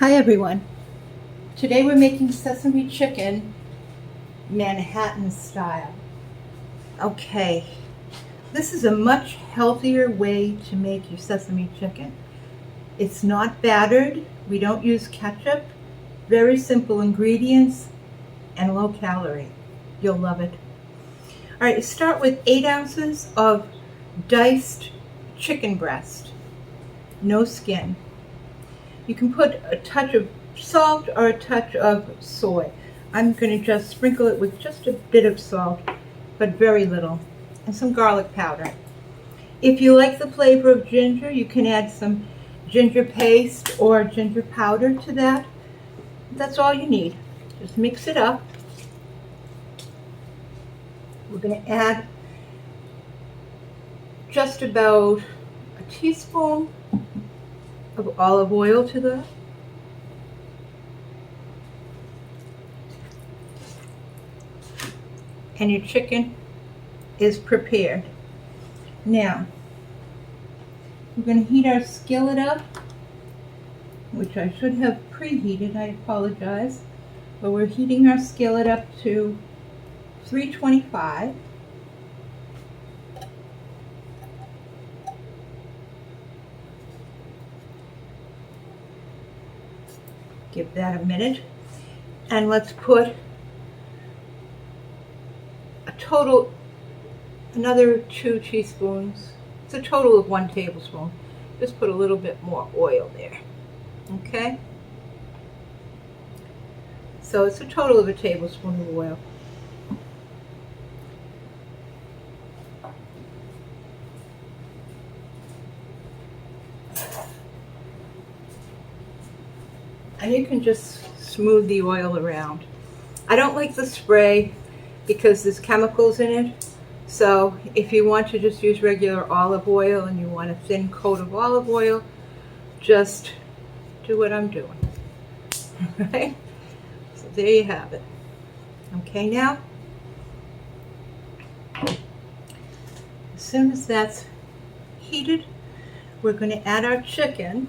Hi everyone. Today we're making sesame chicken Manhattan style. Okay, this is a much healthier way to make your sesame chicken. It's not battered, we don't use ketchup, very simple ingredients and low calorie. You'll love it. All right, start with 8 ounces of diced chicken breast, no skin. You can put a touch of salt or a touch of soy. I'm going to just sprinkle it with just a bit of salt, but very little, and some garlic powder. If you like the flavor of ginger, you can add some ginger paste or ginger powder to that. That's all you need. Just mix it up. We're going to add just about a teaspoon of olive oil to that. And your chicken is prepared. Now, we're going to heat our skillet up, which I should have preheated, I apologize. But we're heating our skillet up to 325. Give that a minute, and let's put another 2 teaspoons. It's a total of 1 tablespoon. Just put a little bit more oil there. Okay? So it's a total of a tablespoon of oil. And you can just smooth the oil around. I don't like the spray because there's chemicals in it. So if you want to just use regular olive oil and you want a thin coat of olive oil, just do what I'm doing. Right? So there you have it. Okay, now, as soon as that's heated, we're going to add our chicken.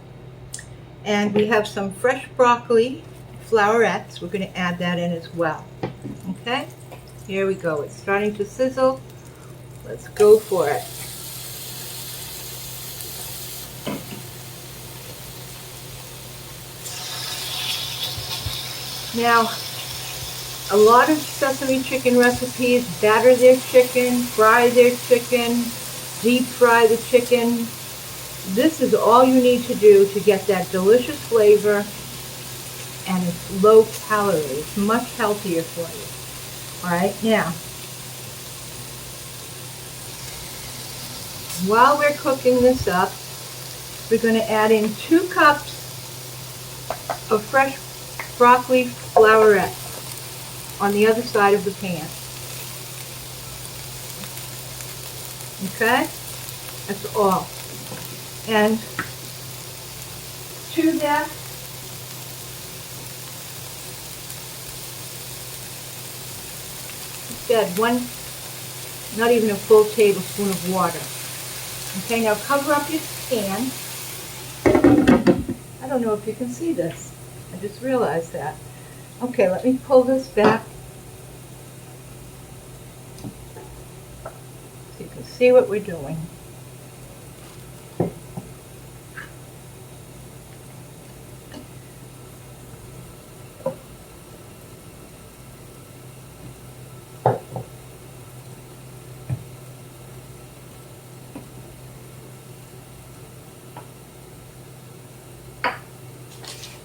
And we have some fresh broccoli, florettes. We're going to add that in as well. Okay? Here we go. It's starting to sizzle. Let's go for it. Now, a lot of sesame chicken recipes batter their chicken, fry their chicken, deep fry the chicken. This is all you need to do to get that delicious flavor, and it's low calorie. It's much healthier for you. All right, now, while we're cooking this up, we're going to add in 2 cups of fresh broccoli florettes on the other side of the pan. Okay? That's all. And to that, just add 1, not even a full tablespoon of water. Okay, now cover up your pan. I don't know if you can see this. I just realized that. Okay, let me pull this back so you can see what we're doing.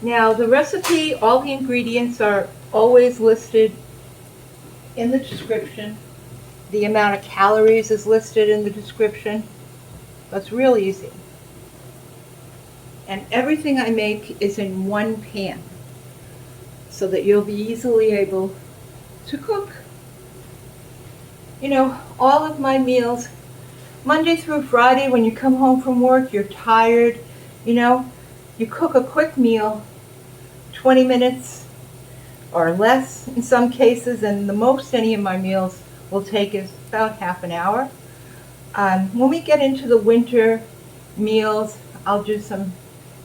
Now the recipe, all the ingredients are always listed in the description. The amount of calories is listed in the description. That's real easy. And everything I make is in one pan so that you'll be easily able to cook. You know, all of my meals, Monday through Friday, when you come home from work, you're tired, you know, you cook a quick meal, 20 minutes or less in some cases, and the most any of my meals will take is about half an hour. When we get into the winter meals, I'll do some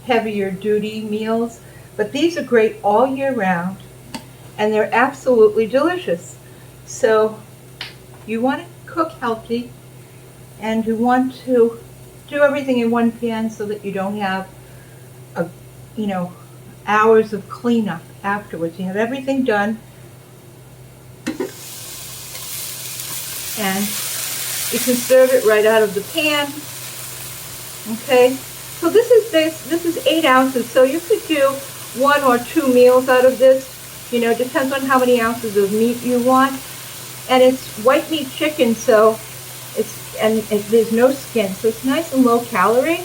heavier duty meals, But these are great all year round, and they're absolutely delicious. So you want to cook healthy, and you want to do everything in one pan so that you don't have a, hours of cleanup afterwards. You have everything done, and you can serve it right out of the pan. Okay, so this is 8 ounces, so you could do 1 or 2 meals out of this. Depends on how many ounces of meat you want. And it's white meat chicken, so there's no skin, so it's nice and low calorie.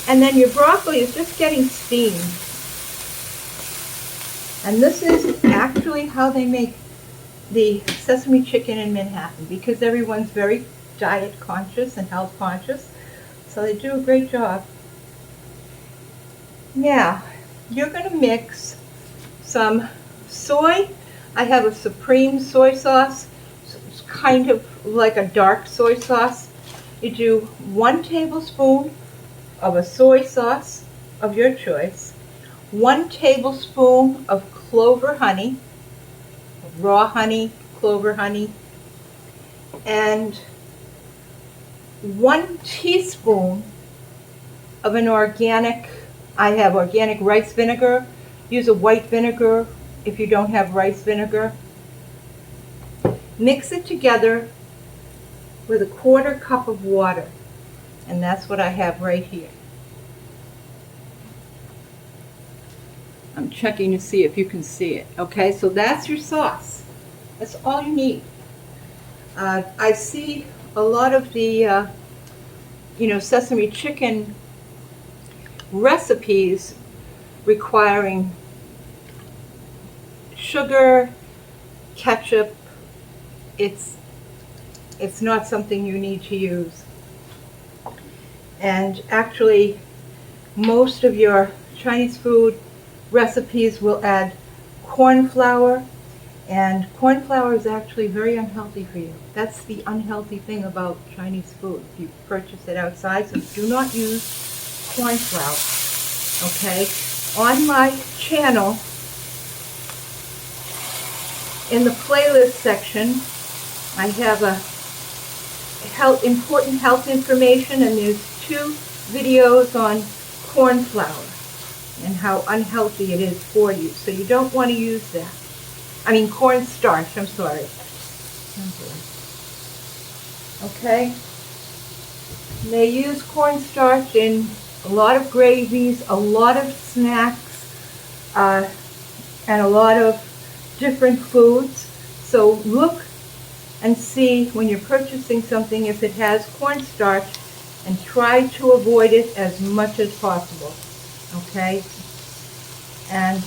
And then your broccoli is just getting steamed. And this is actually how they make the sesame chicken in Manhattan, because everyone's very diet conscious and health conscious, so they do a great job. Now, you're going to mix some soy. I have a Supreme soy sauce. It's kind of like a dark soy sauce. You do 1 tablespoon of a soy sauce of your choice, 1 tablespoon of clover honey, raw honey, clover honey, and 1 teaspoon of an organic, I have organic rice vinegar. Use a white vinegar if you don't have rice vinegar. Mix it together with a 1/4 cup of water, and that's what I have right here. I'm checking to see if you can see it. Okay, so that's your sauce. That's all you need. I see a lot of the, sesame chicken recipes requiring sugar, ketchup. It's not something you need to use. And actually, most of your Chinese food recipes will add corn flour, and corn flour is actually very unhealthy for you. That's the unhealthy thing about Chinese food. You purchase it outside, so do not use corn flour. Okay? On my channel, in the playlist section, I have important health information, and there's 2 videos on corn flour and how unhealthy it is for you. So you don't want to use that. I mean cornstarch, I'm sorry. Okay? They use cornstarch in a lot of gravies, a lot of snacks, and a lot of different foods. So look and see when you're purchasing something if it has cornstarch, and try to avoid it as much as possible. Okay? And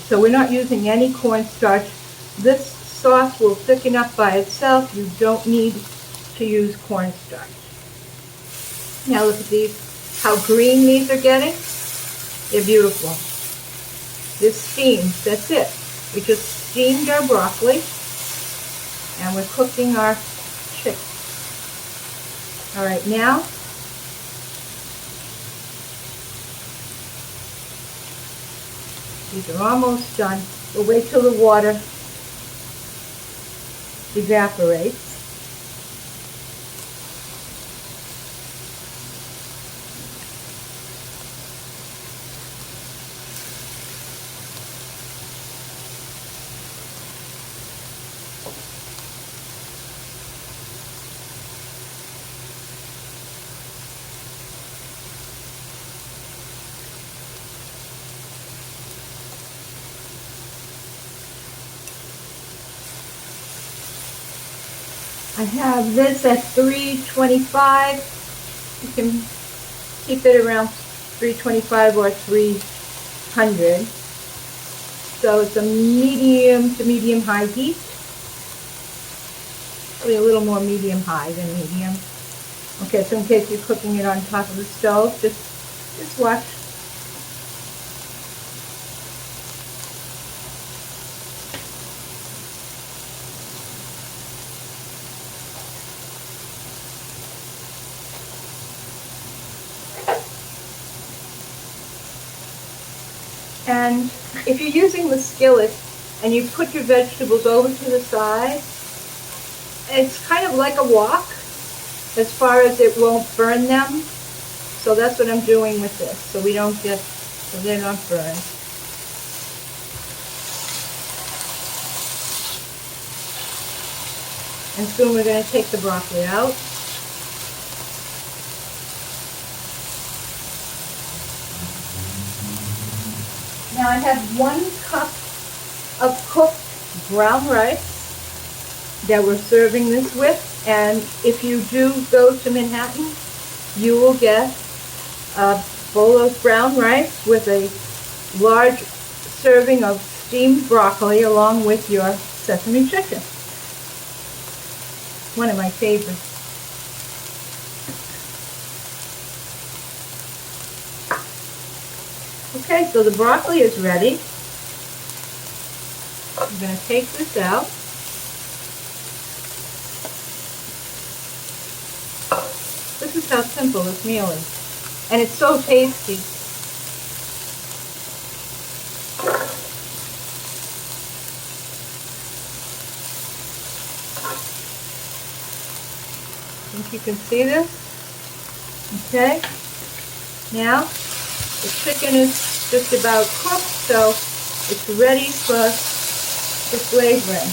so we're not using any cornstarch. This sauce will thicken up by itself. You don't need to use cornstarch. Now look at these, how green these are getting. They're beautiful. They're steamed, that's it. We just steamed our broccoli, and we're cooking our chicken. All right, now these are almost done. We'll wait till the water evaporates. I have this at 325. You can keep it around 325 or 300. So it's a medium to medium high heat. Probably a little more medium high than medium. Okay, so in case you're cooking it on top of the stove, just watch. And if you're using the skillet and you put your vegetables over to the side, it's kind of like a wok as far as it won't burn them. So that's what I'm doing with this, so they're not burned. And soon we're going to take the broccoli out. Now I have 1 cup of cooked brown rice that we're serving this with, and if you do go to Manhattan, you will get a bowl of brown rice with a large serving of steamed broccoli along with your sesame chicken. One of my favorites. Okay, so the broccoli is ready. I'm going to take this out. This is how simple this meal is. And it's so tasty. I think you can see this. Okay. Now, the chicken is just about cooked, so it's ready for the flavoring.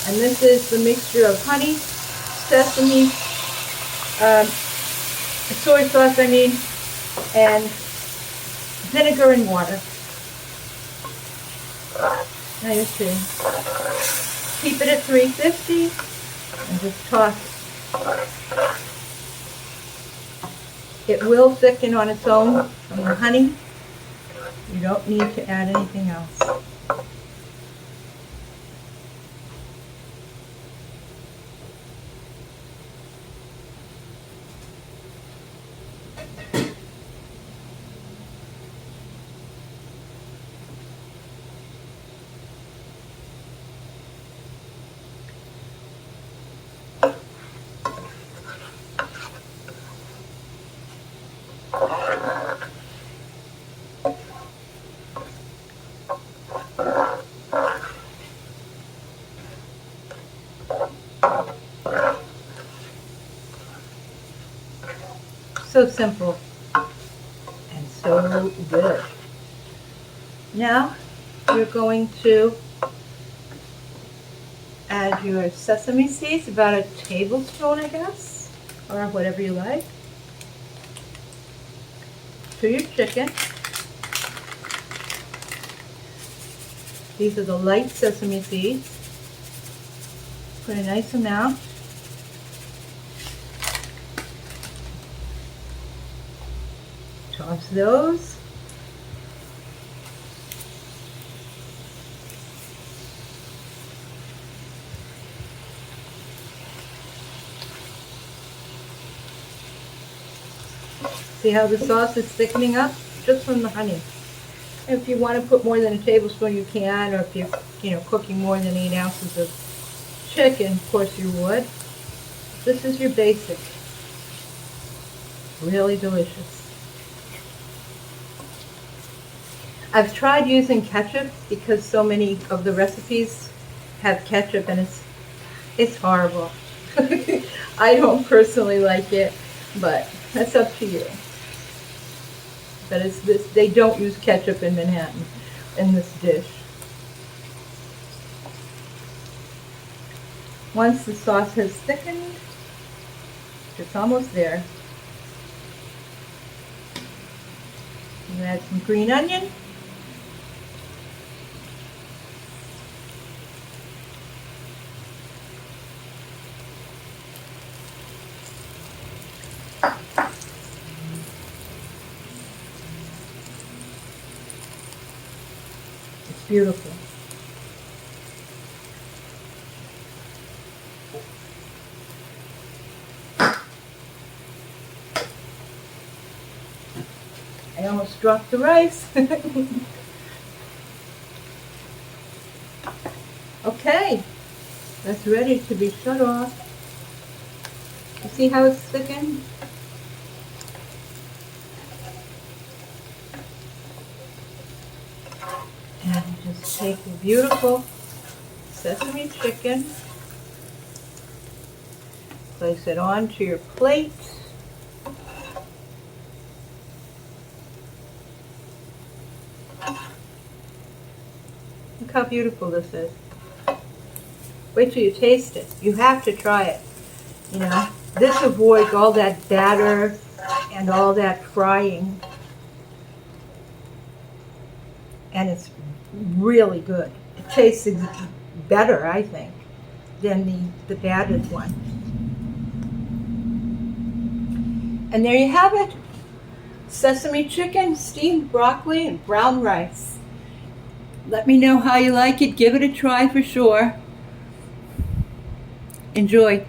And this is the mixture of honey, sesame, soy sauce, and vinegar and water. Now you see. Keep it at 350 and just toss. It will thicken on its own from the honey. You don't need to add anything else. So simple and so good. Now you're going to add your sesame seeds, about a tablespoon, I guess, or whatever you like, to your chicken. These are the light sesame seeds. Put a nice amount. Toss those. See how the sauce is thickening up? Just from the honey. If you want to put more than a tablespoon, you can, or if you're cooking more than 8 ounces of chicken, of course you would. This is your basic. Really delicious. I've tried using ketchup because so many of the recipes have ketchup, and it's horrible. I don't personally like it, but that's up to you. But they don't use ketchup in Manhattan in this dish. Once the sauce has thickened, it's almost there. I'm going to add some green onion. It's beautiful. I almost dropped the rice. Okay, that's ready to be shut off. You see how it's thickened? Just take your beautiful sesame chicken, place it onto your plate. Look how beautiful this is. Wait till you taste it. You have to try it. You know, this avoids all that batter and all that frying. And it's really good. It tastes better, I think, than the battered one. And there you have it. Sesame chicken, steamed broccoli, and brown rice. Let me know how you like it. Give it a try for sure. Enjoy.